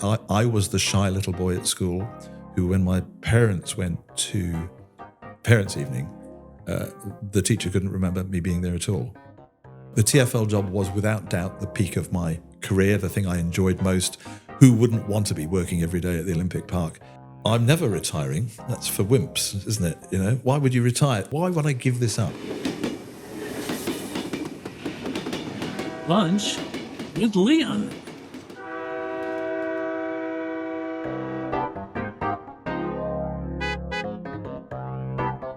I was the shy little boy at school who, when my parents went to parents' evening, the teacher couldn't remember me being there at all. The TfL job was without doubt the peak of my career, the thing I enjoyed most. Who wouldn't want to be working every day at the Olympic Park? I'm never retiring. That's for wimps, isn't it? You know, why would you retire? Why would I give this up? Lunch with Leon.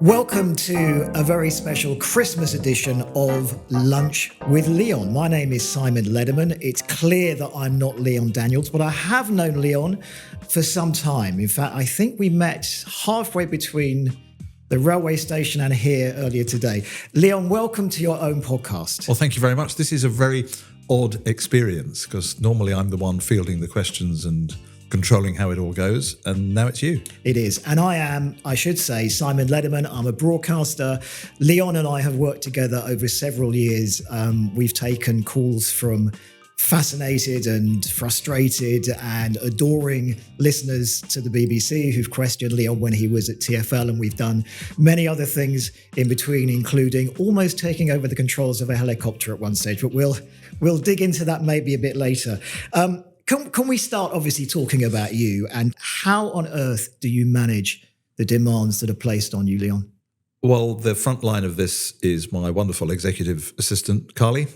Welcome to a very special Christmas edition of Lunch with Leon. My name is Simon Lederman. It's clear that I'm not Leon Daniels, but I have known Leon for some time. In fact, I think we met halfway between the railway station and here earlier today. Leon, welcome to your own podcast. Well, thank you very much. This is a very odd experience because normally I'm the one fielding the questions and controlling how it all goes, and now it's you. It is. And I am, I should say, Simon Lederman. I'm a broadcaster. Leon and I have worked together over several years. We've taken calls from fascinated and frustrated and adoring listeners to the BBC who've questioned Leon when he was at TfL, and we've done many other things in between, including almost taking over the controls of a helicopter at one stage, but we'll dig into that maybe a bit later. Can we start obviously talking about you and how on earth do you manage the demands that are placed on you, Leon? Well, the front line of this is my wonderful executive assistant, Carly,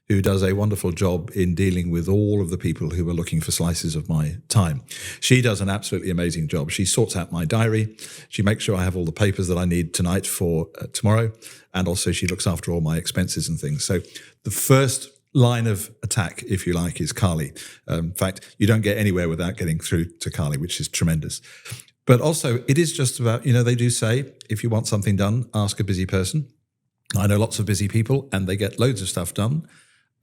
who does a wonderful job in dealing with all of the people who are looking for slices of my time. She does an absolutely amazing job. She sorts out my diary. She makes sure I have all the papers that I need tonight for tomorrow. And also she looks after all my expenses and things. So the first line of attack, if you like, is Carly. In fact, you don't get anywhere without getting through to Carly, which is tremendous. But also, it is just about, they do say, if you want something done, ask a busy person. I know lots of busy people, and they get loads of stuff done.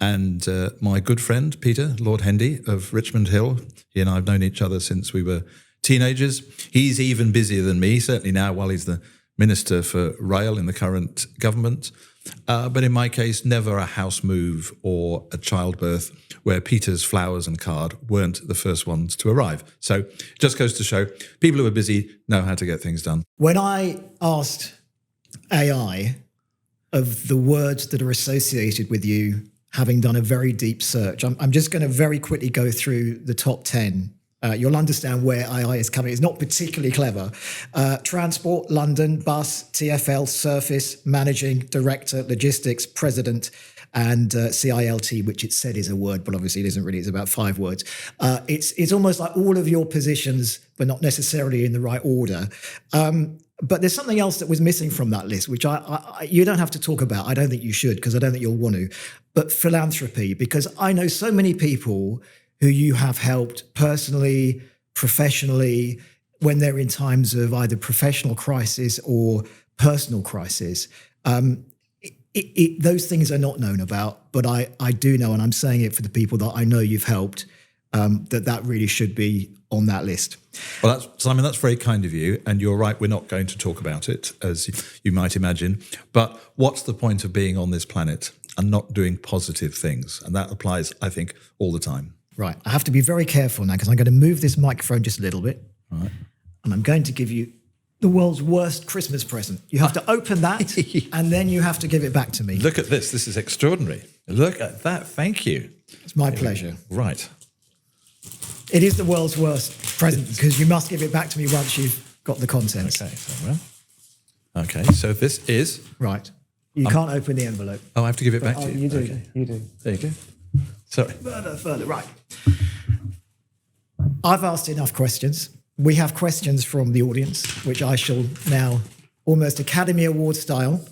And my good friend, Peter, Lord Hendy of Richmond Hill, he and I have known each other since we were teenagers. He's even busier than me, certainly now while he's the Minister for Rail in the current government. But in my case, never a house move or a childbirth where Peter's flowers and card weren't the first ones to arrive. So it just goes to show people who are busy know how to get things done. When I asked AI of the words that are associated with you, having done a very deep search, I'm just going to very quickly go through the top 10. You'll understand where AI is coming. It's not particularly clever. Transport, London, bus, TfL, surface, managing, director, logistics, president, and CILT, which it said is a word, but obviously it isn't really. It's about 5 words. It's almost like all of your positions, but not necessarily in the right order. But there's something else that was missing from that list, which you don't have to talk about. I don't think you should, because I don't think you'll want to. But philanthropy, because I know so many people who you have helped personally, professionally, when they're in times of either professional crisis or personal crisis. Those things are not known about, but I do know, and I'm saying it for the people that I know you've helped, that really should be on that list. Well, Simon, that's very kind of you. And you're right, we're not going to talk about it, as you might imagine. But what's the point of being on this planet and not doing positive things? And that applies, I think, all the time. Right. I have to be very careful now because I'm going to move this microphone just a little bit. All right. And I'm going to give you the world's worst Christmas present. You have to open that and then you have to give it back to me. Look at this. This is extraordinary. Look at that. Thank you. It's my pleasure. Right. It is the world's worst present because you must give it back to me once you've got the contents. Okay. So this is... Right. You can't open the envelope. Oh, I have to give it back to you? You do. Okay. You do. There you go. Sorry. Further. Right. I've asked enough questions. We have questions from the audience, which I shall now, almost Academy Award style,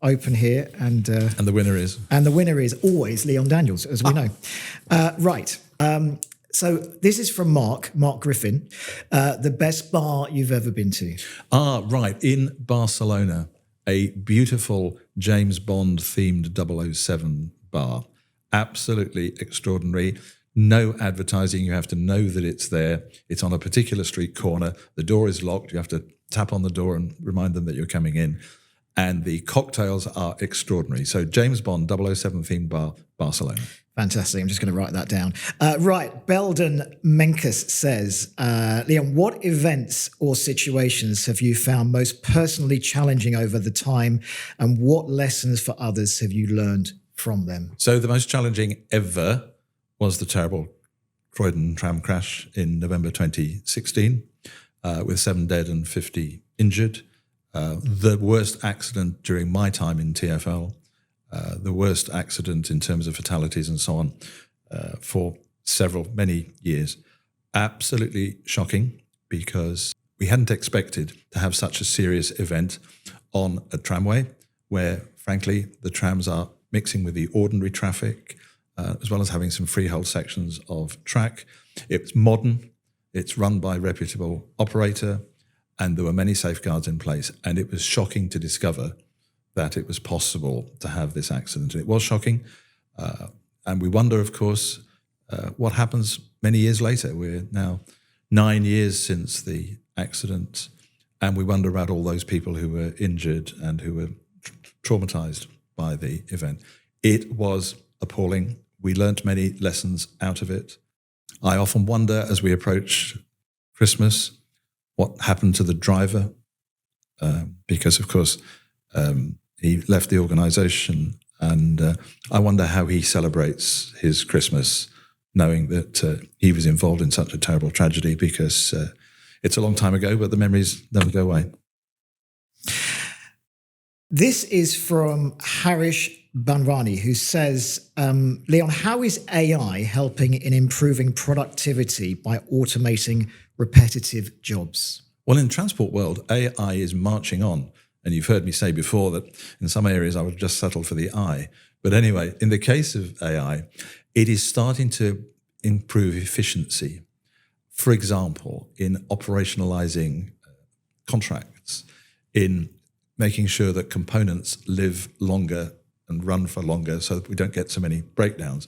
open here. And the winner is? And the winner is always Leon Daniels, as we know. Right. So this is from Mark Griffin. The best bar you've ever been to? Right. In Barcelona, a beautiful James Bond themed 007 bar. Absolutely extraordinary. No advertising. You have to know that it's there. It's on a particular street corner. The door is locked. You have to tap on the door and remind them that you're coming in. and the cocktails are extraordinary. So James Bond 007 theme bar, Barcelona. Fantastic. I'm just going to write that down. Right. Belden Menkes says, Leon, what events or situations have you found most personally challenging over the time, and what lessons for others have you learned from them? So the most challenging ever was the terrible Croydon tram crash in November 2016, with 7 dead and 50 injured. The worst accident during my time in TfL. The worst accident in terms of fatalities and so on for many years. Absolutely shocking, because we hadn't expected to have such a serious event on a tramway where, frankly, the trams are mixing with the ordinary traffic, as well as having some freehold sections of track. It's modern, it's run by a reputable operator, and there were many safeguards in place. And it was shocking to discover that it was possible to have this accident. It was shocking. And we wonder, of course, what happens many years later. We're now 9 years since the accident, and we wonder about all those people who were injured and who were traumatized by the event. It was appalling. We learnt many lessons out of it. I often wonder, as we approach Christmas, what happened to the driver, because, of course, he left the organisation, and I wonder how he celebrates his Christmas, knowing that he was involved in such a terrible tragedy, because it's a long time ago, but the memories never go away. This is from Harish Banrani, who says, Leon, how is AI helping in improving productivity by automating repetitive jobs? Well, in the transport world, AI is marching on. And you've heard me say before that in some areas I would just settle for the I. But anyway, in the case of AI, it is starting to improve efficiency. For example, in operationalizing contracts, in making sure that components live longer and run for longer so that we don't get so many breakdowns,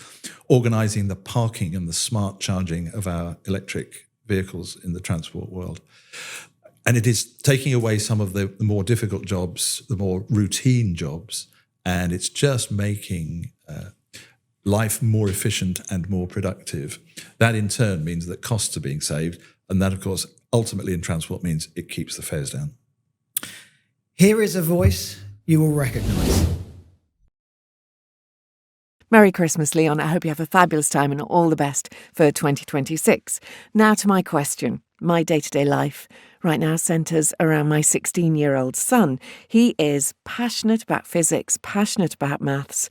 organizing the parking and the smart charging of our electric vehicles in the transport world. And it is taking away some of the more difficult jobs, the more routine jobs, and it's just making life more efficient and more productive. That in turn means that costs are being saved, and that, of course, ultimately in transport means it keeps the fares down. Here is a voice you will recognise. Merry Christmas, Leon. I hope you have a fabulous time and all the best for 2026. Now to my question. My day-to-day life right now centres around my 16-year-old son. He is passionate about physics, passionate about maths,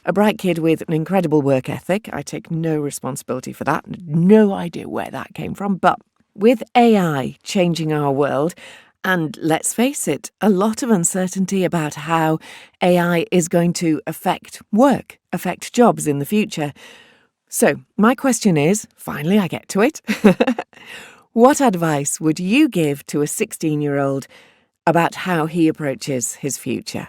a bright kid with an incredible work ethic. I take no responsibility for that, no idea where that came from. But with AI changing our world, and let's face it, a lot of uncertainty about how AI is going to affect work, affect jobs in the future. So my question is, finally I get to it, what advice would you give to a 16-year-old about how he approaches his future?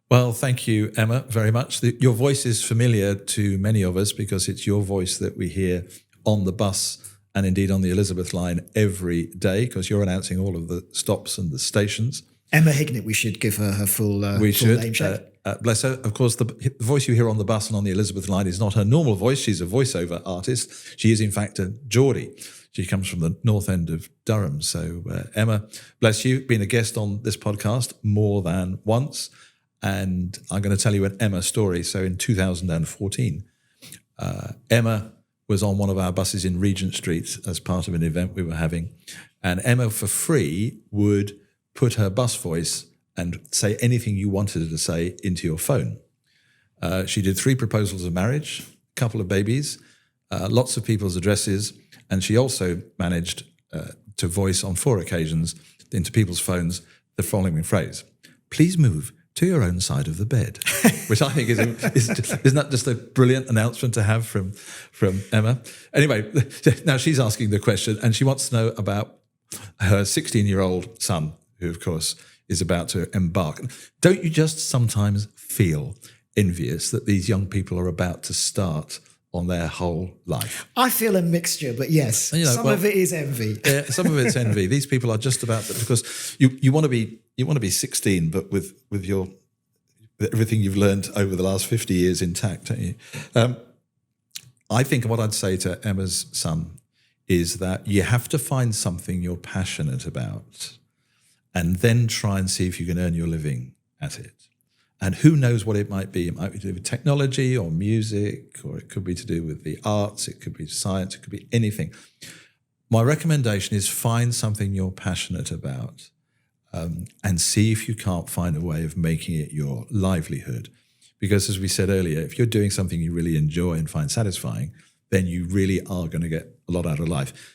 Well, thank you, Emma, very much. Your voice is familiar to many of us because it's your voice that we hear on the bus and indeed on the Elizabeth line every day, because you're announcing all of the stops and the stations. Emma Hignett, we should give her her full name check. Bless her. Of course, the voice you hear on the bus and on the Elizabeth line is not her normal voice. She's a voiceover artist. She is, in fact, a Geordie. She comes from the north end of Durham. So, Emma, bless you, been a guest on this podcast more than once. And I'm going to tell you an Emma story. So in 2014, Emma was on one of our buses in Regent Street as part of an event we were having. And Emma, for free, would put her bus voice and say anything you wanted her to say into your phone. She did 3 proposals of marriage, a couple of babies, lots of people's addresses, and she also managed to voice on 4 occasions into people's phones the following phrase: "Please move to your own side of the bed," which I think isn't that just a brilliant announcement to have from Emma? Anyway, now she's asking the question, and she wants to know about her 16-year-old son, who, of course, is about to embark. Don't you just sometimes feel envious that these young people are about to start on their whole life. I feel a mixture, but yes, some of it is envy. Yeah, some of it's envy. These people are just about that because you want to be 16, but with everything you've learned over the last 50 years intact, don't you? I think what I'd say to Emma's son is that you have to find something you're passionate about and then try and see if you can earn your living at it. And who knows what it might be. It might be to do with technology or music, or it could be to do with the arts, it could be science, it could be anything. My recommendation is find something you're passionate about and see if you can't find a way of making it your livelihood. Because as we said earlier, if you're doing something you really enjoy and find satisfying, then you really are going to get a lot out of life.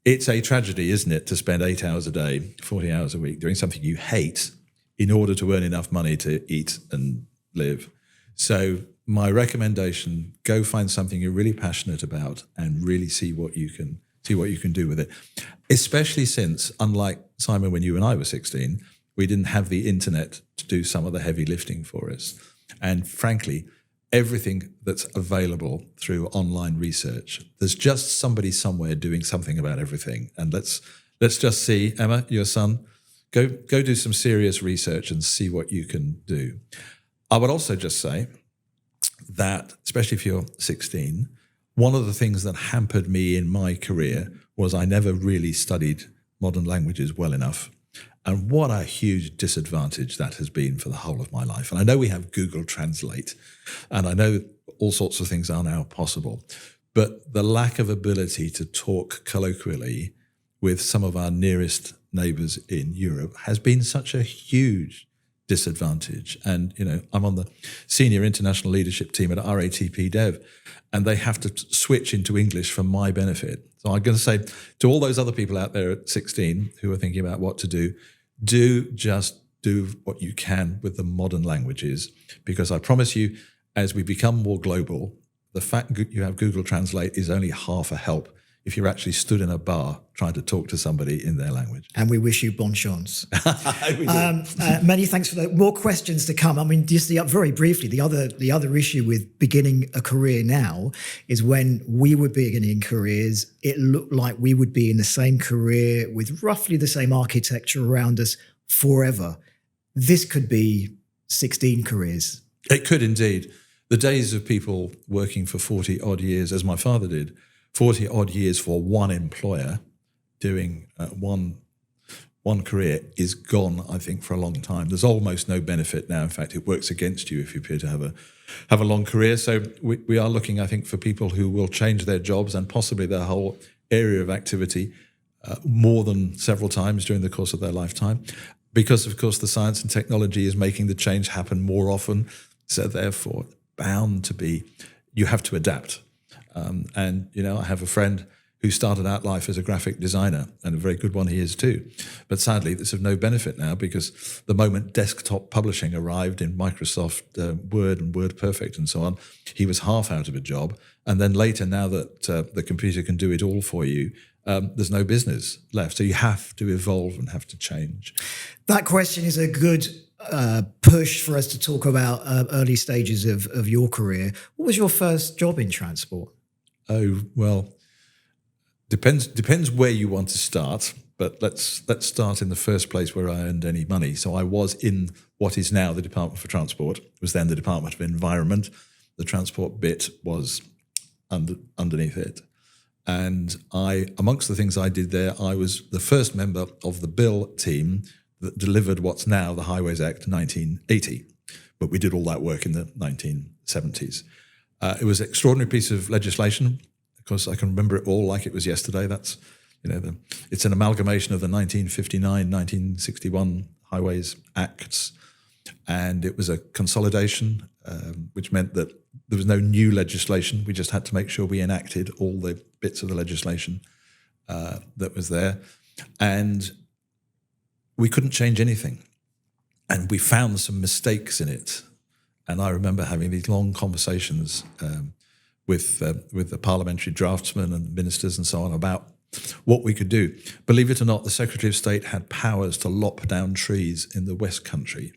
It's a tragedy, isn't it, to spend 8 hours a day, 40 hours a week doing something you hate in order to earn enough money to eat and live. So my recommendation, go find something you're really passionate about and really see what you can do with it. Especially since, unlike Simon, when you and I were 16, we didn't have the internet to do some of the heavy lifting for us. And frankly, everything that's available through online research, there's just somebody somewhere doing something about everything. And let's just see, Emma, your son, go do some serious research and see what you can do. I would also just say that, especially if you're 16, one of the things that hampered me in my career was I never really studied modern languages well enough. And what a huge disadvantage that has been for the whole of my life. And I know we have Google Translate, and I know all sorts of things are now possible. But the lack of ability to talk colloquially with some of our nearest neighbours in Europe has been such a huge disadvantage. And, I'm on the senior international leadership team at RATP Dev, and they have to switch into English for my benefit. So I'm going to say to all those other people out there at 16 who are thinking about what to do just do what you can with the modern languages, because I promise you, as we become more global, the fact you have Google Translate is only half a help if you're actually stood in a bar trying to talk to somebody in their language. And we wish you bon chance. Many thanks for that. More questions to come. I mean, just very briefly, the other issue with beginning a career now is when we were beginning careers, it looked like we would be in the same career with roughly the same architecture around us forever. This could be 16 careers. It could indeed. The days of people working for 40 odd years, as my father did, 40 odd years for one employer doing one career is gone, I think, for a long time. There's almost no benefit now. In fact, it works against you if you appear to have a long career. So we are looking, I think, for people who will change their jobs and possibly their whole area of activity more than several times during the course of their lifetime. Because, of course, the science and technology is making the change happen more often. So therefore, bound to be, you have to adapt. And I have a friend who started out life as a graphic designer, and a very good one he is too. But sadly, it's of no benefit now, because the moment desktop publishing arrived in Microsoft Word and WordPerfect and so on, he was half out of a job. And then later, now that the computer can do it all for you, there's no business left. So you have to evolve and have to change. That question is a good push for us to talk about early stages of your career. What was your first job in transport? Oh, well, depends where you want to start, but let's start in the first place where I earned any money. So I was in what is now the Department for Transport. It was then the Department of Environment. The transport bit was underneath it. And amongst the things I did there, I was the first member of the bill team that delivered what's now the Highways Act 1980. But we did all that work in the 1970s. It was an extraordinary piece of legislation. Of course, I can remember it all like it was yesterday. That's, it's an amalgamation of the 1959, 1961 Highways Acts. And it was a consolidation, which meant that there was no new legislation. We just had to make sure we enacted all the bits of the legislation that was there. And we couldn't change anything. And we found some mistakes in it. And I remember having these long conversations with the parliamentary draftsmen and ministers and so on about what we could do. Believe it or not, the Secretary of State had powers to lop down trees in the West Country,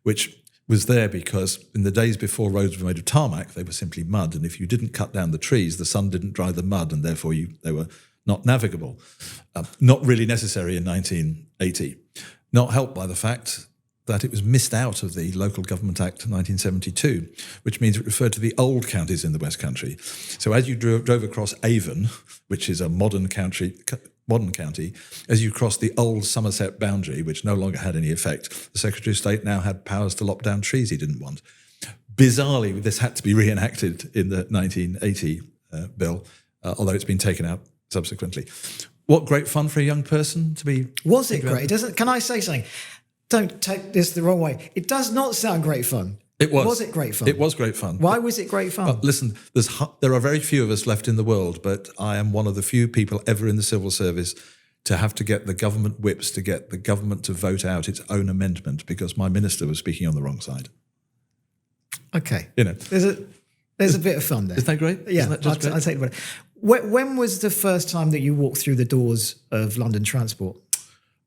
which was there because in the days before roads were made of tarmac, they were simply mud. And if you didn't cut down the trees, the sun didn't dry the mud, and therefore they were not navigable. Not really necessary in 1980. Not helped by the fact that it was missed out of the Local Government Act 1972, which means it referred to the old counties in the West Country. So as you drove across Avon, which is a modern county, as you crossed the old Somerset boundary, which no longer had any effect, the Secretary of State now had powers to lop down trees he didn't want. Bizarrely, this had to be reenacted in the 1980 bill, although it's been taken out subsequently. What great fun for a young person to be... Was it great? Can I say something? Don't take this the wrong way. It does not sound great fun. It was. Was it great fun? It was great fun. Why was it great fun? Listen, there are very few of us left in the world, but I am one of the few people ever in the civil service to have to get the government whips to get the government to vote out its own amendment because my minister was speaking on the wrong side. Okay. There's a bit of fun there. Isn't that great? Yeah, Isn't that just great? I'll take it. When was the first time that you walked through the doors of London Transport?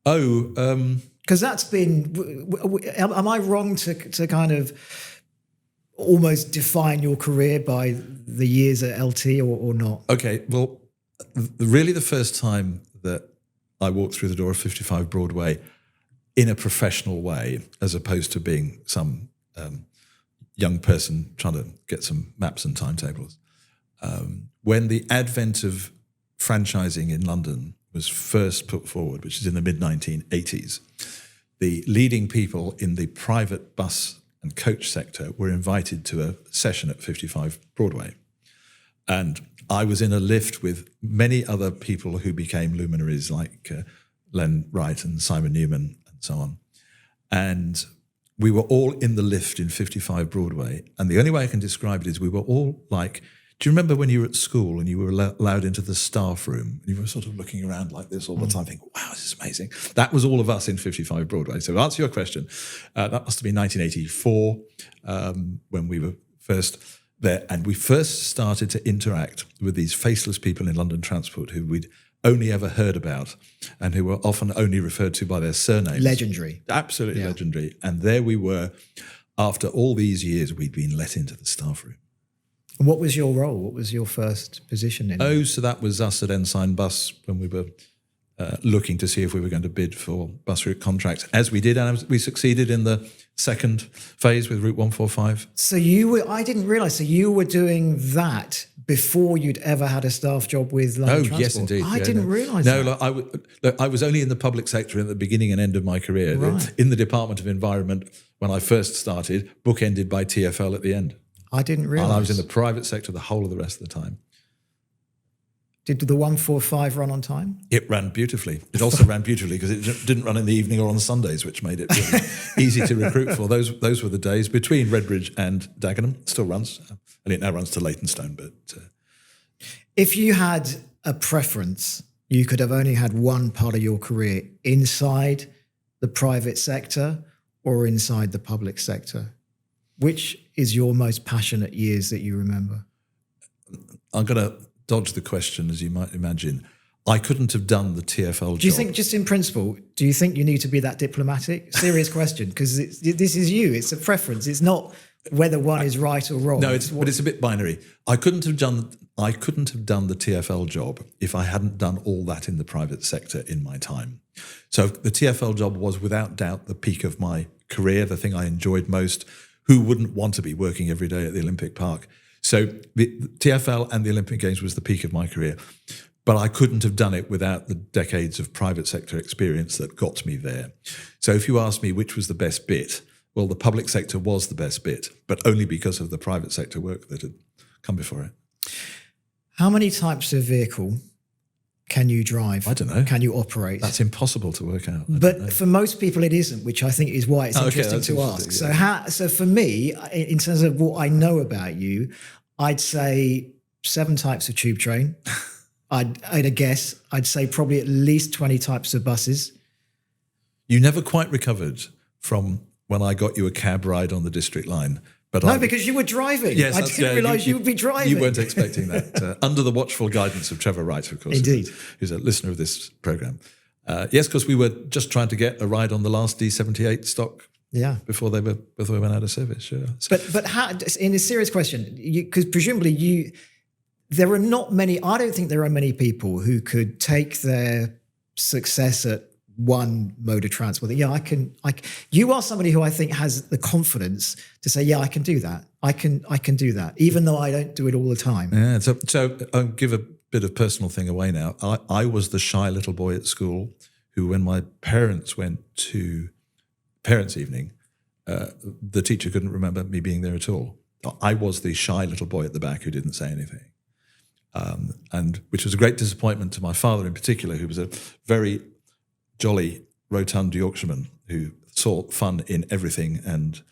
Because that's been... Am I wrong to kind of almost define your career by the years at LT or not? Okay, well, really the first time that I walked through the door of 55 Broadway in a professional way, as opposed to being some young person trying to get some maps and timetables, when the advent of franchising in London was first put forward, which is in the mid-1980s, the leading people in the private bus and coach sector were invited to a session at 55 Broadway. And I was in a lift with many other people who became luminaries like Len Wright and Simon Newman and so on. And we were all in the lift in 55 Broadway. And the only way I can describe it is we were all like... Do you remember when you were at school and you were allowed into the staff room and you were sort of looking around like this all the time thinking, wow, this is amazing. That was all of us in 55 Broadway. So to answer your question, that must have been 1984 when we were first there. And we first started to interact with these faceless people in London Transport who we'd only ever heard about and who were often only referred to by their surnames. Legendary. Absolutely legendary. And there we were. After all these years, we'd been let into the staff room. And what was your role? What was your first position in? So that was us at Ensign Bus when we were looking to see if we were going to bid for bus route contracts, as we did, and we succeeded in the second phase with Route 145. So I didn't realise, so you were doing that before you'd ever had a staff job with London Transport? Yes, indeed. I didn't realise that. Look, I was only in the public sector at the beginning and end of my career. Right. In the Department of Environment, when I first started, bookended by TfL at the end. I didn't realise. And I was in the private sector the whole of the rest of the time. Did the 145 run on time? It ran beautifully. It also ran beautifully because it didn't run in the evening or on Sundays, which made it really easy to recruit for. Those were the days between Redbridge and Dagenham. It still runs. And it now runs to Leytonstone. But if you had a preference, you could have only had one part of your career inside the private sector or inside the public sector. Which is your most passionate years that you remember? I'm going to dodge the question, as you might imagine. I couldn't have done the TfL job. Do you think, just in principle, do you think you need to be that diplomatic? Serious question, because this is you. It's a preference. It's not whether one is right or wrong. No, but it's a bit binary. I couldn't have done the TfL job if I hadn't done all that in the private sector in my time. So the TfL job was without doubt the peak of my career, the thing I enjoyed most. Who wouldn't want to be working every day at the Olympic Park? So the TfL and the Olympic Games was the peak of my career. But I couldn't have done it without the decades of private sector experience that got me there. So if you ask me which was the best bit, well, the public sector was the best bit, but only because of the private sector work that had come before it. How many types of vehicle can you drive? I don't know. Can you operate? That's impossible to work out. But for most people, it isn't, which I think is why it's interesting to ask. Yeah. So for me, in terms of what I know about you, I'd say 7 types of tube train. I'd guess. I'd say probably at least 20 types of buses. You never quite recovered from when I got you a cab ride on the district line. But because you were driving. Yes, I didn't realise you would be driving. You weren't expecting that. Under the watchful guidance of Trevor Wright, of course. Indeed. Who's a listener of this programme. Yes, because we were just trying to get a ride on the last D78 stock Yeah. before they went out of service. Sure. So, But how, in a serious question, because presumably there are not many. I don't think there are many people who could take their success at one mode of transport. Yeah, you are somebody who I think has the confidence to say, yeah, I can do that. I can do that, even though I don't do it all the time. yeah. So I'll give a bit of personal thing away now. I was the shy little boy at school who, when my parents went to parents' evening, the teacher couldn't remember me being there at all. I was the shy little boy at the back who didn't say anything. And which was a great disappointment to my father in particular, who was a very jolly, rotund Yorkshireman who saw fun in everything and,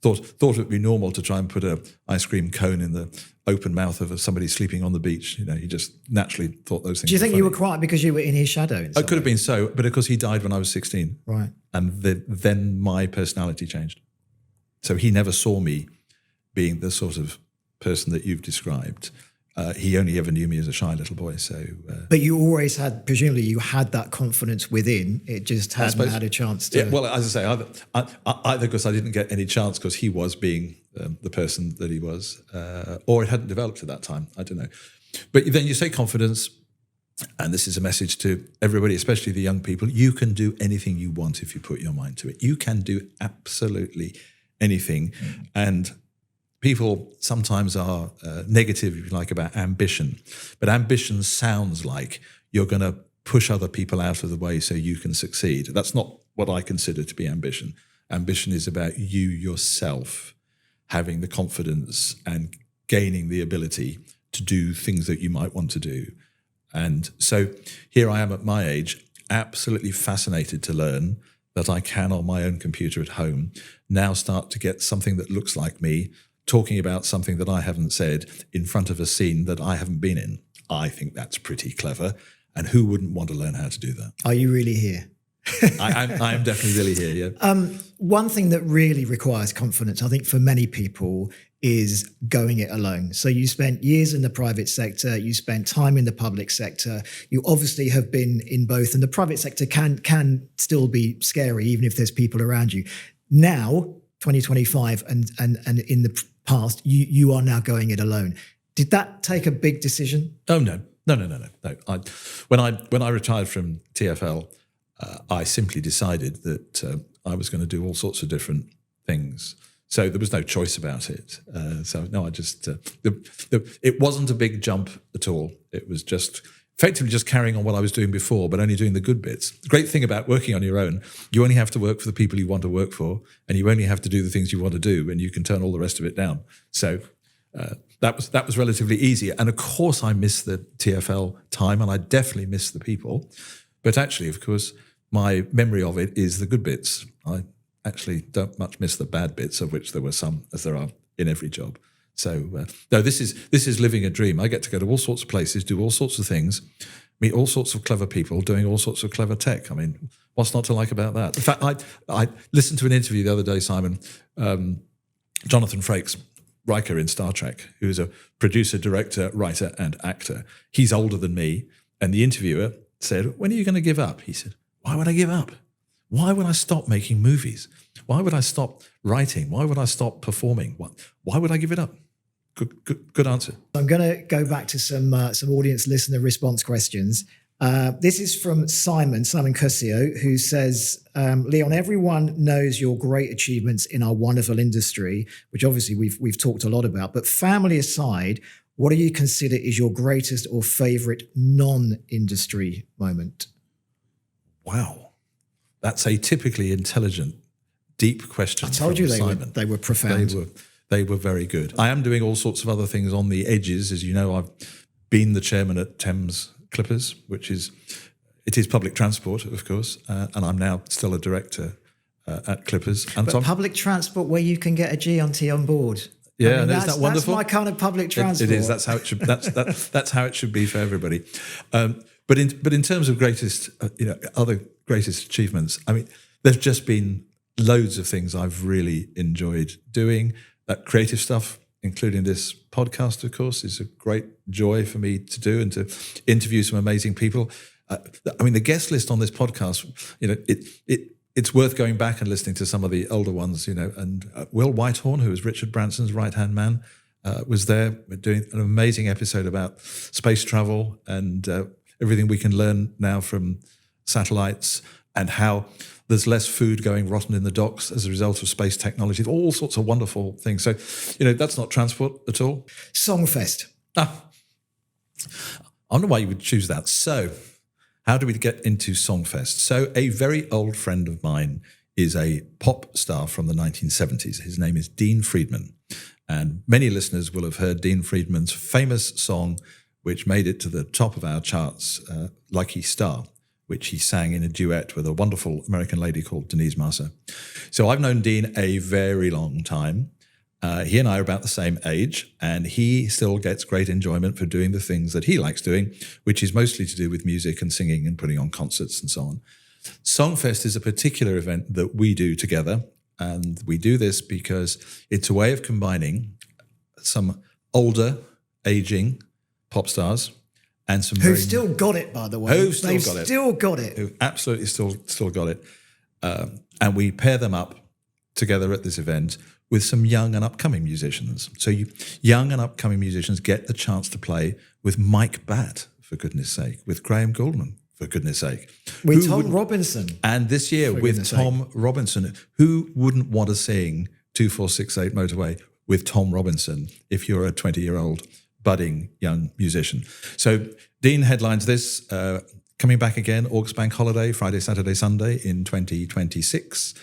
thought it would be normal to try and put an ice cream cone in the open mouth of somebody sleeping on the beach. He just naturally thought those things. Do you think were you funny. were quiet because you were in his shadow? It could have been so, but of course he died when I was 16. Right. And then my personality changed. So he never saw me being the sort of person that you've described. He only ever knew me as a shy little boy. So, but you always had, presumably, you had that confidence within. It just hadn't had a chance to. Yeah, well, as I say, either because I didn't get any chance because he was being the person that he was, or it hadn't developed at that time. I don't know. But then you say confidence, and this is a message to everybody, especially the young people. You can do anything you want if you put your mind to it. You can do absolutely anything, and people sometimes are negative, if you like, about ambition. But ambition sounds like you're going to push other people out of the way so you can succeed. That's not what I consider to be ambition. Ambition is about you yourself having the confidence and gaining the ability to do things that you might want to do. And so here I am at my age, absolutely fascinated to learn that I can, on my own computer at home, now start to get something that looks like me, talking about something that I haven't said in front of a scene that I haven't been in. I think that's pretty clever. And who wouldn't want to learn how to do that? Are you really here? I am definitely really here, yeah. One thing that really requires confidence, I think, for many people is going it alone. So you spent years in the private sector, you spent time in the public sector, you obviously have been in both, and the private sector can still be scary, even if there's people around you. Now, 2025 and in the past, you are now going it alone. Did that take a big decision? Oh, no. When I retired from TfL, I simply decided that I was going to do all sorts of different things. So there was no choice about it. I just it wasn't a big jump at all. It was just effectively just carrying on what I was doing before, but only doing the good bits. The great thing about working on your own, you only have to work for the people you want to work for, and you only have to do the things you want to do, and you can turn all the rest of it down. So that was relatively easy. And of course, I miss the TfL time, and I definitely miss the people. But actually, of course, my memory of it is the good bits. I actually don't much miss the bad bits, of which there were some, as there are in every job. So no, this is living a dream. I get to go to all sorts of places, do all sorts of things, meet all sorts of clever people, doing all sorts of clever tech. I mean, what's not to like about that? In fact, I listened to an interview the other day, Simon, Jonathan Frakes, Riker in Star Trek, who is a producer, director, writer, and actor. He's older than me, and the interviewer said, "When are you going to give up?" He said, "Why would I give up? Why would I stop making movies? Why would I stop writing? Why would I stop performing? Why would I give it up?" Good answer. I'm going to go back to some audience listener response questions. This is from Simon Cussio, who says, Leon, everyone knows your great achievements in our wonderful industry, which obviously we've talked a lot about, but family aside, what do you consider is your greatest or favorite non-industry moment? Wow. That's a typically intelligent, deep question. I told you Simon. They were profound. They were very good. I am doing all sorts of other things on the edges. As you know, I've been the chairman at Thames Clippers, which is public transport, of course, and I'm now still a director at Clippers. And but public transport where you can get a G&T on board. Yeah, I mean, isn't that wonderful? That's my kind of public transport. It is. That's how it should. That's how it should be for everybody. But in terms of other greatest achievements, I mean, there's just been loads of things I've really enjoyed doing. Creative stuff, including this podcast, of course, is a great joy for me to do and to interview some amazing people. I mean, the guest list on this podcast, it's worth going back and listening to some of the older ones, and Will Whitehorn, who was Richard Branson's right-hand man, was there doing an amazing episode about space travel and everything we can learn now from satellites, and how there's less food going rotten in the docks as a result of space technology, all sorts of wonderful things. So, that's not transport at all. Songfest. I wonder why you would choose that. So, how do we get into Songfest? So, a very old friend of mine is a pop star from the 1970s. His name is Dean Friedman. And many listeners will have heard Dean Friedman's famous song, which made it to the top of our charts, Lucky Star, which he sang in a duet with a wonderful American lady called Denise Marcer. So I've known Dean a very long time. He and I are about the same age, and he still gets great enjoyment for doing the things that he likes doing, which is mostly to do with music and singing and putting on concerts and so on. Songfest is a particular event that we do together, and we do this because it's a way of combining some older, aging pop stars and some Who've still got it, by the way. Who've still got it. They've still got it. Who absolutely still got it. And we pair them up together at this event with some young and upcoming musicians. So young and upcoming musicians get the chance to play with Mike Batt, for goodness sake, with Graham Gouldman, for goodness sake. With Tom Robinson. And this year with Tom Robinson. Who wouldn't want to sing 2468 Motorway with Tom Robinson if you're a 20-year-old budding young musician? So Dean headlines this, coming back again, August Bank Holiday, Friday, Saturday, Sunday in 2026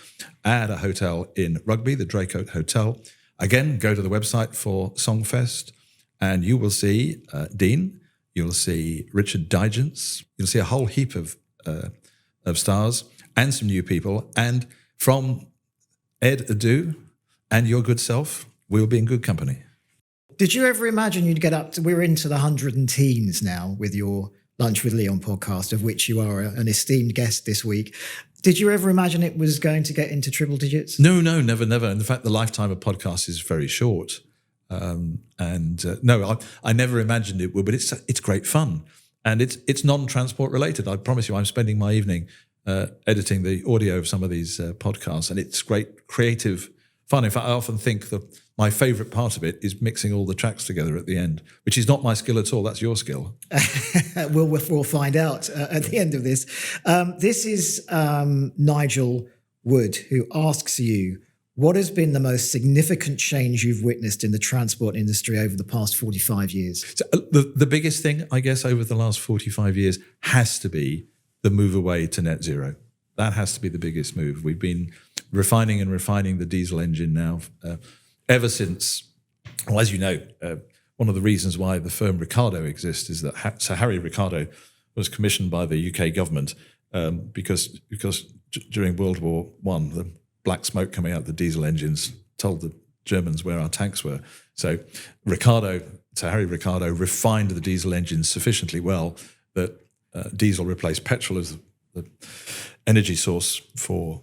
at a hotel in Rugby, the Draycote Hotel. Again, go to the website for Songfest and you will see Dean, you'll see Richard Digance, you'll see a whole heap of stars and some new people. And from Ed Adu and your good self, we'll be in good company. Did you ever imagine you'd get up to, we're into the 100 and teens now with your Lunch with Leon podcast, of which you are an esteemed guest this week. Did you ever imagine it was going to get into triple digits? No, never. In fact, the lifetime of podcasts is very short. No, I never imagined it would, but it's great fun. And it's non-transport related. I promise you, I'm spending my evening editing the audio of some of these podcasts, and it's great creative fun. In fact, I often think that my favourite part of it is mixing all the tracks together at the end, which is not my skill at all. That's your skill. We'll find out at the end of this. This is Nigel Wood, who asks you, what has been the most significant change you've witnessed in the transport industry over the past 45 years? So, the biggest thing, I guess, over the last 45 years has to be the move away to net zero. That has to be the biggest move. We've been refining the diesel engine now ever since, well, as you know, one of the reasons why the firm Ricardo exists is that Sir Harry Ricardo was commissioned by the UK government because during World War I, the black smoke coming out of the diesel engines told the Germans where our tanks were. So Sir Harry Ricardo refined the diesel engines sufficiently well that diesel replaced petrol as the energy source for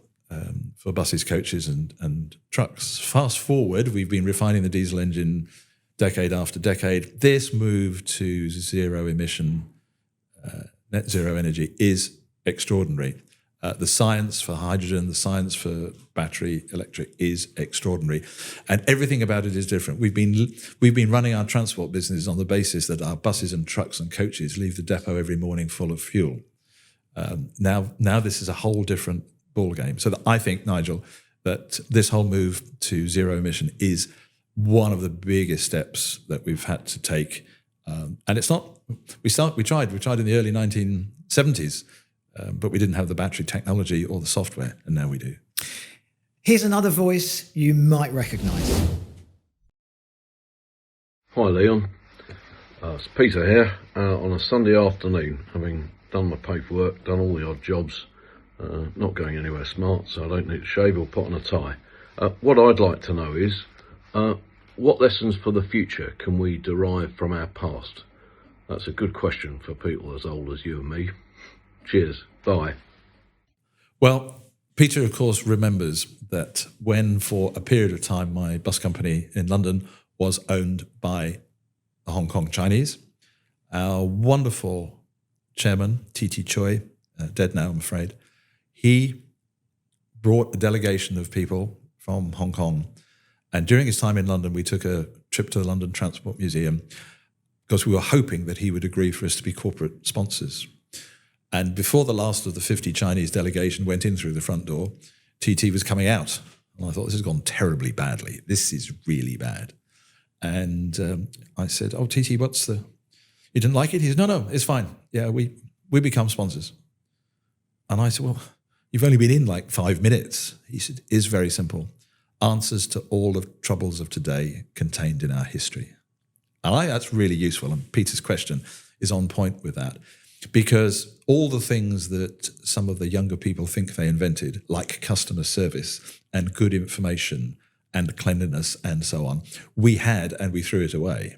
buses, coaches, and trucks. Fast forward, we've been refining the diesel engine decade after decade. This move to zero emission, net zero energy is extraordinary. The science for hydrogen, the science for battery electric is extraordinary, and everything about it is different. We've been running our transport business on the basis that our buses and trucks and coaches leave the depot every morning full of fuel. Now this is a whole different ball game. So that I think, Nigel, that this whole move to zero emission is one of the biggest steps that we've had to take. And it's not. We tried in the early 1970s, but we didn't have the battery technology or the software, and now we do. Here's another voice you might recognise. Hi Leon, it's Peter here on a Sunday afternoon, having done my paperwork, done all the odd jobs, not going anywhere smart, so I don't need to shave or put on a tie. What I'd like to know is, what lessons for the future can we derive from our past? That's a good question for people as old as you and me. Cheers, bye. Well, Peter, of course, remembers that when for a period of time my bus company in London was owned by the Hong Kong Chinese, our wonderful chairman, T.T. Choi, dead now, I'm afraid, he brought a delegation of people from Hong Kong. And during his time in London, we took a trip to the London Transport Museum because we were hoping that he would agree for us to be corporate sponsors. And before the last of the 50 Chinese delegation went in through the front door, TT was coming out. And I thought, this has gone terribly badly. This is really bad. And I said, oh, TT, what's the... You didn't like it? He said, no, it's fine. Yeah, we become sponsors. And I said, well, you've only been in like 5 minutes. He said, it's very simple. Answers to all the troubles of today contained in our history. And that's really useful. And Peter's question is on point with that. Because all the things that some of the younger people think they invented, like customer service and good information and cleanliness and so on, we had and we threw it away.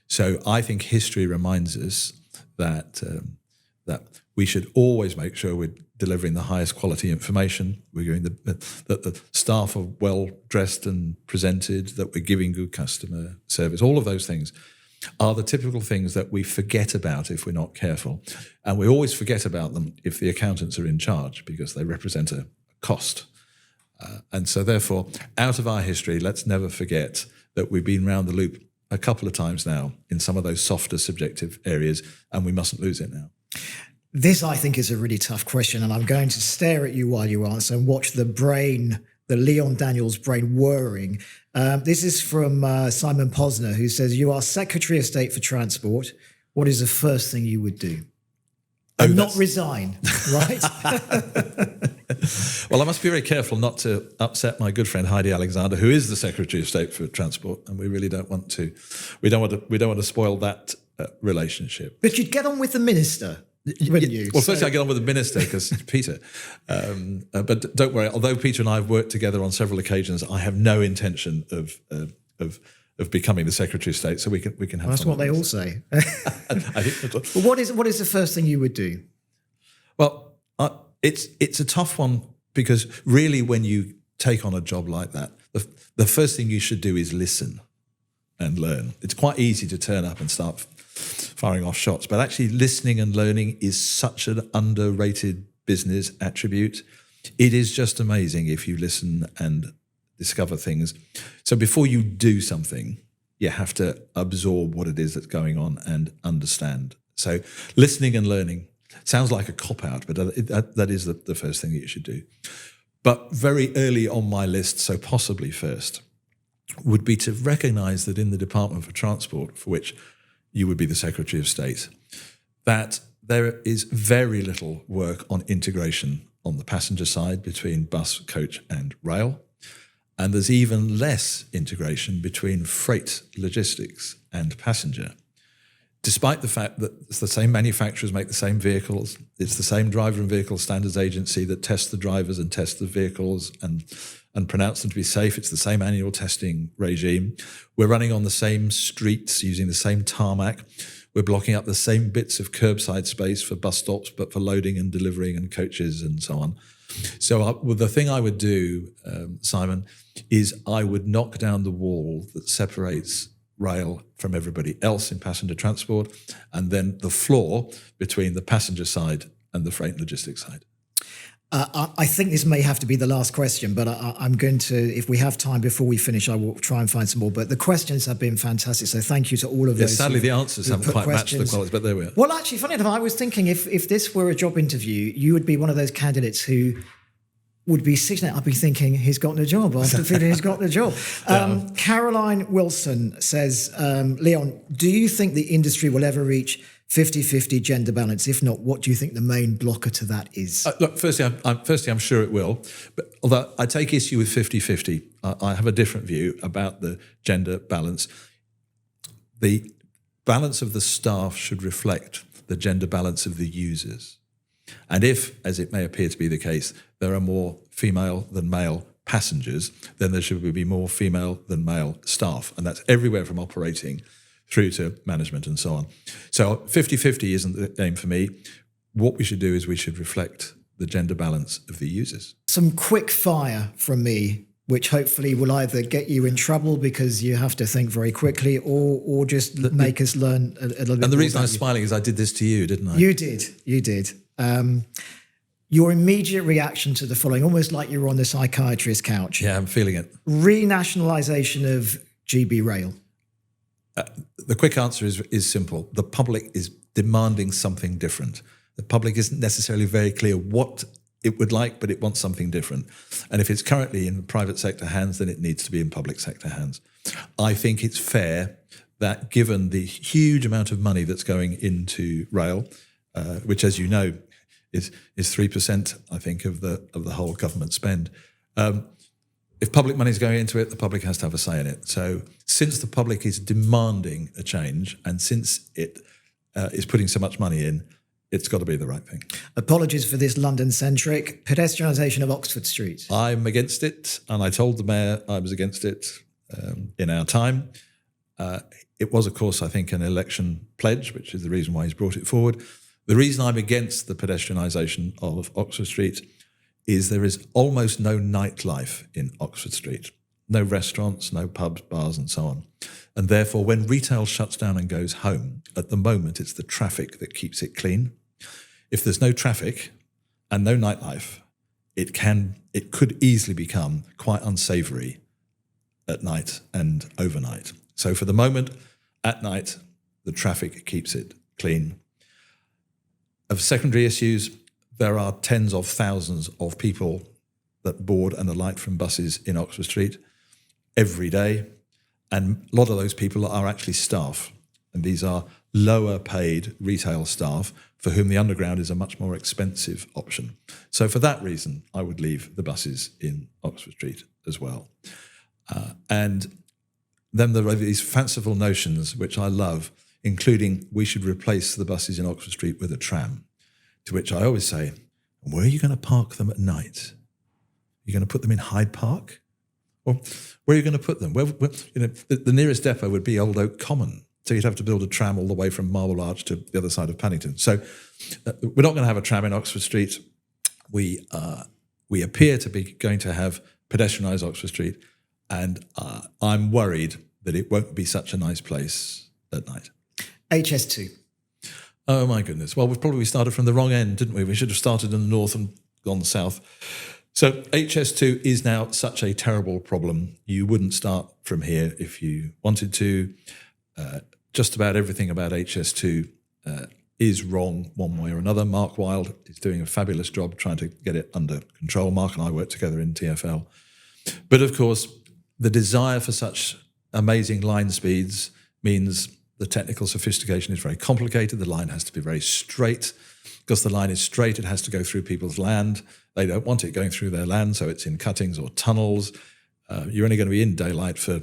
So I think history reminds us that that we should always make sure we're delivering the highest quality information, we're doing that the staff are well dressed and presented, that we're giving good customer service. All of those things are the typical things that we forget about if we're not careful. And we always forget about them if the accountants are in charge, because they represent a cost. And so therefore, out of our history, let's never forget that we've been round the loop a couple of times now in some of those softer subjective areas, and we mustn't lose it now. This, I think, is a really tough question, and I'm going to stare at you while you answer and watch the brain, the Leon Daniels brain whirring. This is from Simon Posner, who says, you are Secretary of State for Transport. What is the first thing you would do? And not resign, right? Well, I must be very careful not to upset my good friend Heidi Alexander, who is the Secretary of State for Transport, and we really don't want to. We don't want to spoil that relationship. But you'd get on with the minister, wouldn't you? Well, firstly, I get on with the minister because it's Peter. But don't worry. Although Peter and I have worked together on several occasions, I have no intention of becoming the Secretary of State. So we can have. Well, that's what they all say. I think. But what is the first thing you would do? Well, it's a tough one, because really, when you take on a job like that, the first thing you should do is listen and learn. It's quite easy to turn up and start firing off shots, but actually listening and learning is such an underrated business attribute. It is just amazing if you listen and discover things. So before you do something, you have to absorb what it is that's going on and understand. So listening and learning sounds like a cop-out, but that is the first thing that you should do. But very early on my list, so possibly first, would be to recognise that in the Department for Transport, for which you would be the Secretary of State, that there is very little work on integration on the passenger side between bus, coach and rail. And there's even less integration between freight logistics and passenger. Despite the fact that it's the same manufacturers make the same vehicles, it's the same Driver and Vehicle Standards Agency that tests the drivers and tests the vehicles and pronounce them to be safe. It's the same annual testing regime. We're running on the same streets using the same tarmac. We're blocking up the same bits of curbside space for bus stops, but for loading and delivering and coaches and so on. So the thing I would do, Simon, is I would knock down the wall that separates rail from everybody else in passenger transport, and then the floor between the passenger side and the freight logistics side. I think this may have to be the last question, but I'm going to, if we have time before we finish, I will try and find some more. But the questions have been fantastic, so thank you to all of those. Sadly, the answers haven't quite matched the quality, but there we are. Well, actually, funny enough, I was thinking if this were a job interview, you would be one of those candidates who would be sitting there, I'd be thinking, he's gotten a job. After feeling he's gotten a job. Caroline Wilson says, Leon, do you think the industry will ever reach 50-50 gender balance? If not, what do you think the main blocker to that is? Look, firstly, I'm sure it will. But although I take issue with 50-50, I have a different view about the gender balance. The balance of the staff should reflect the gender balance of the users. And if, as it may appear to be the case, there are more female than male passengers, then there should be more female than male staff. And that's everywhere from operating through to management and so on. So 50-50 isn't the aim for me. What we should do is we should reflect the gender balance of the users. Some quick fire from me, which hopefully will either get you in trouble because you have to think very quickly, or just make us learn a little bit more. And the reason I'm smiling is I did this to you, didn't I? You did. Your immediate reaction to the following, almost like you were on the psychiatrist's couch. Yeah, I'm feeling it. Renationalisation of GB Rail. The quick answer is simple. The public is demanding something different. The public isn't necessarily very clear what it would like, but it wants something different. And if it's currently in private sector hands, then it needs to be in public sector hands. I think it's fair that given the huge amount of money that's going into rail, which, as you know, is 3%, I think, of the whole government spend. If public money is going into it, the public has to have a say in it. So since the public is demanding a change, and since it is putting so much money in, it's got to be the right thing. Apologies for this London-centric pedestrianisation of Oxford Street. I'm against it, and I told the mayor I was against it in our time. It was, of course, I think, an election pledge, which is the reason why he's brought it forward. The reason I'm against the pedestrianisation of Oxford Street is there is almost no nightlife in Oxford Street. No restaurants, no pubs, bars, and so on. And therefore, when retail shuts down and goes home, at the moment, it's the traffic that keeps it clean. If there's no traffic and no nightlife, it could easily become quite unsavoury at night and overnight. So for the moment, at night, the traffic keeps it clean. Of secondary issues, there are tens of thousands of people that board and alight from buses in Oxford Street every day. And a lot of those people are actually staff. And these are lower paid retail staff for whom the underground is a much more expensive option. So for that reason, I would leave the buses in Oxford Street as well. And then there are these fanciful notions, which I love, including we should replace the buses in Oxford Street with a tram, to which I always say, where are you going to park them at night? You're going to put them in Hyde Park? Or where are you going to put them? The nearest depot would be Old Oak Common. So you'd have to build a tram all the way from Marble Arch to the other side of Paddington. So we're not going to have a tram in Oxford Street. We appear to be going to have pedestrianised Oxford Street. And I'm worried that it won't be such a nice place at night. HS2. Oh, my goodness. Well, we've probably started from the wrong end, didn't we? We should have started in the north and gone south. So HS2 is now such a terrible problem. You wouldn't start from here if you wanted to. Just about everything about HS2 is wrong one way or another. Mark Wilde is doing a fabulous job trying to get it under control. Mark and I work together in TfL. But, of course, the desire for such amazing line speeds means the technical sophistication is very complicated. The line has to be very straight. Because the line is straight, it has to go through people's land. They don't want it going through their land, so it's in cuttings or tunnels. You're only going to be in daylight for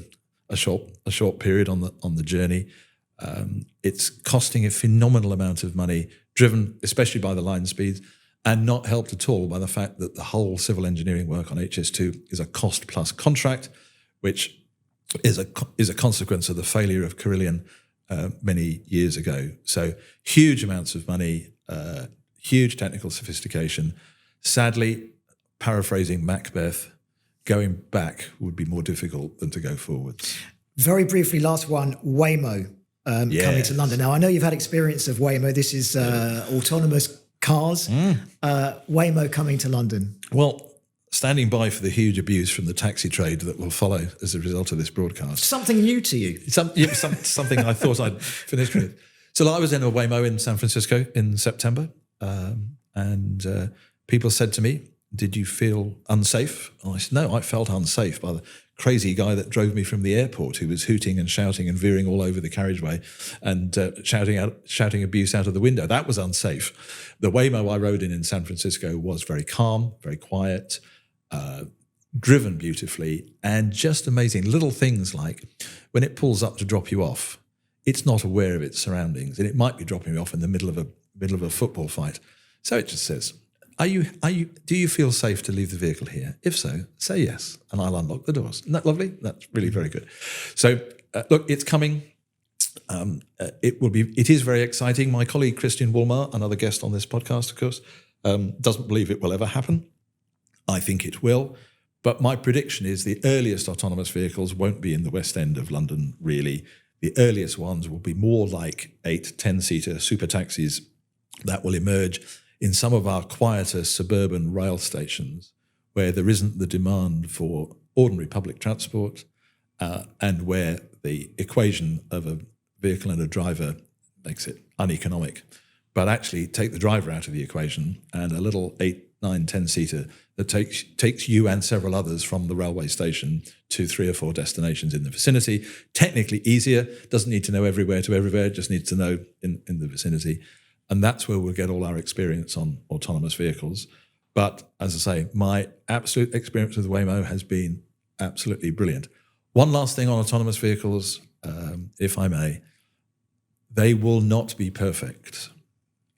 a short period on the journey. It's costing a phenomenal amount of money, driven especially by the line speeds, and not helped at all by the fact that the whole civil engineering work on HS2 is a cost-plus contract, which is a consequence of the failure of Carillion many years ago. So huge amounts of money, huge technical sophistication. Sadly, paraphrasing Macbeth, going back would be more difficult than to go forwards. Very briefly, last one, Waymo coming to London. Now, I know you've had experience of Waymo. This is autonomous cars. Waymo coming to London. Well, standing by for the huge abuse from the taxi trade that will follow as a result of this broadcast. Something new to you. Something I thought I'd finished with. So I was in a Waymo in San Francisco in September, and people said to me, "Did you feel unsafe?" And I said, "No, I felt unsafe by the crazy guy that drove me from the airport, who was hooting and shouting and veering all over the carriageway and shouting abuse out of the window. That was unsafe." The Waymo I rode in San Francisco was very calm, very quiet, driven beautifully, and just amazing. Little things like when it pulls up to drop you off, it's not aware of its surroundings, and it might be dropping you off in the middle of a football fight. So it just says, do you feel safe to leave the vehicle here? If so, say yes, and I'll unlock the doors. Isn't that lovely? That's really very good. So look, it's coming. It is very exciting. My colleague Christian Woolmar, another guest on this podcast, of course, doesn't believe it will ever happen. I think it will. But my prediction is the earliest autonomous vehicles won't be in the West End of London, really. The earliest ones will be more like 8, 10-seater super taxis that will emerge in some of our quieter suburban rail stations where there isn't the demand for ordinary public transport and where the equation of a vehicle and a driver makes it uneconomic. But actually take the driver out of the equation and a little 8, 9, 10-seater that takes you and several others from the railway station to 3 or 4 destinations in the vicinity. Technically easier, doesn't need to know everywhere to everywhere, just needs to know in the vicinity. And that's where we'll get all our experience on autonomous vehicles. But as I say, my absolute experience with Waymo has been absolutely brilliant. One last thing on autonomous vehicles, if I may. They will not be perfect,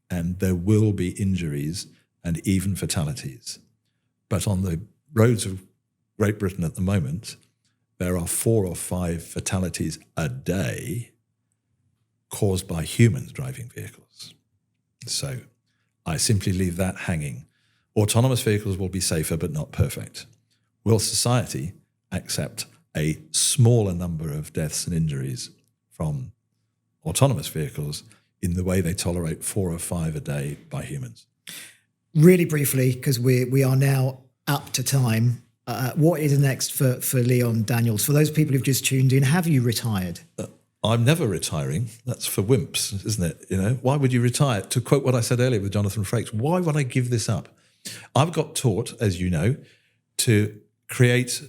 and there will be injuries and even fatalities. But on the roads of Great Britain at the moment, there are 4 or 5 fatalities a day caused by humans driving vehicles. So I simply leave that hanging. Autonomous vehicles will be safer but not perfect. Will society accept a smaller number of deaths and injuries from autonomous vehicles in the way they tolerate 4 or 5 a day by humans? Really briefly, because we are now up to time, what is next for Leon Daniels? For those people who've just tuned in, have you retired? I'm never retiring. That's for wimps, isn't it? You know, why would you retire? To quote what I said earlier with Jonathan Frakes, why would I give this up? I've got taught, as you know, to create,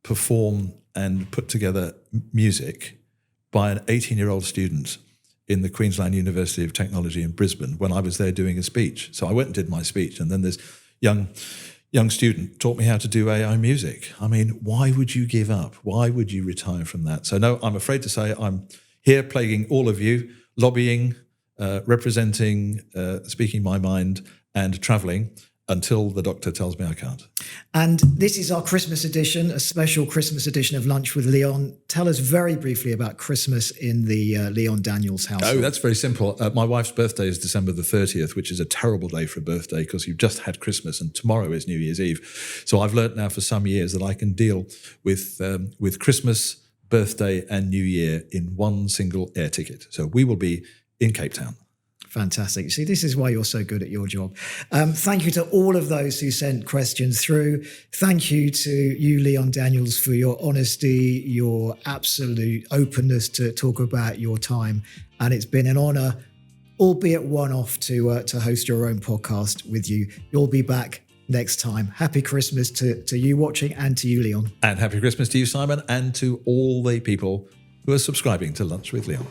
perform, and put together music by an 18-year-old student in the Queensland University of Technology in Brisbane when I was there doing a speech. So I went and did my speech, and then this young student taught me how to do AI music. I mean, why would you give up? Why would you retire from that? So no, I'm afraid to say I'm here plaguing all of you, lobbying, representing, speaking my mind, and travelling until the doctor tells me I can't. And this is our Christmas edition, a special Christmas edition of Lunch with Leon. Tell us very briefly about Christmas in the Leon Daniels household. Oh, that's very simple. My wife's birthday is December the 30th, which is a terrible day for a birthday because you've just had Christmas and tomorrow is New Year's Eve. So I've learnt now for some years that I can deal with Christmas, birthday and New Year in one single air ticket. So we will be in Cape Town. Fantastic. See, this is why you're so good at your job. Thank you to all of those who sent questions through. Thank you to you, Leon Daniels, for your honesty, your absolute openness to talk about your time. And it's been an honour, albeit one-off, to host your own podcast with you. You'll be back next time. Happy Christmas to you watching and to you, Leon. And happy Christmas to you, Simon, and to all the people who are subscribing to Lunch with Leon.